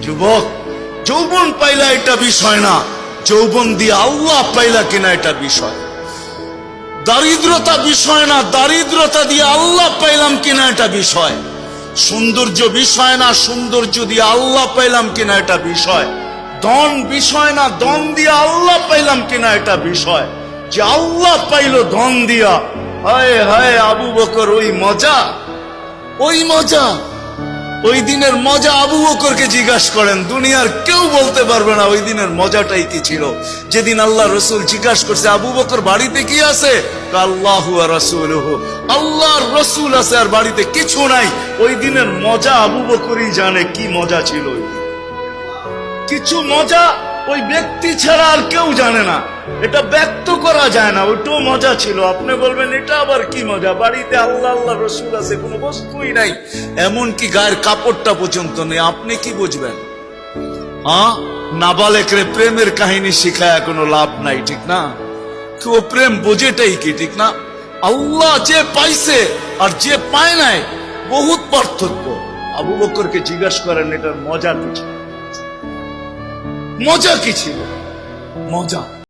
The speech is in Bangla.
যুবক, যৌবন পাইলা এটা বিষয় না, যৌবন দিয়ে আল্লাহ পাইলা কিনা এটা বিষয়। দারিদ্রতা বিষয় না, দারিদ্রতা দিয়ে আল্লাহ পাইলাম কিনা এটা বিষয়। সৌন্দর্য বিষয় না, সৌন্দর্য দিয়ে আল্লাহ পাইলাম কিনা এটা বিষয়। ধন বিষয় না, ধন দিয়ে আল্লাহ পাইলাম কিনা এটা বিষয়। যে আল্লাহ পাইল ধন দিয়া, হায় হায় আবু বকর, ওই মজা, ওই মজা, ওই দিনের মজা আবু বকরকে জিজ্ঞাসা করেন, দুনিয়ার কেউ বলতে পারবে না ওই দিনের মজাটাই কি ছিল। যেদিন আল্লাহ রসুল জিজ্ঞাসা করছে, আবু বকর বাড়িতে কি আছে? আল্লাহু ওয়া রাসূলুহু, আল্লাহর রসুল আছে আর বাড়িতে কিছু নাই। ওই দিনের মজা আবু বকরই জানে কি মজা ছিল। কিছু মজা ওই ব্যক্তি ছাড়া আর কেউ জানে না, এটা ব্যক্ত করা যায় না। ওইটাও মজা ছিল। আপনি বলবেন এটা আবার কি মজা? বাড়িতে আল্লাহ আল্লাহ রসুল আছে, কোনো বস্তুই নাই, এমনকি গায়ের কাপড়টা পর্যন্ত নেই, আপনি কি বুঝবেন? নাবালেকরে প্রেমের কাহিনী শিখায় কোনো লাভ নাই, ঠিক না? ও প্রেম বোঝেটাই কি, ঠিক না? আল্লাহ যে পাইছে আর যে পায় নাই বহুত পার্থক্য। আবু বকরকে জিজ্ঞাসা করেন এটার মজা কি ছিল, মজা কি ছিল? মজা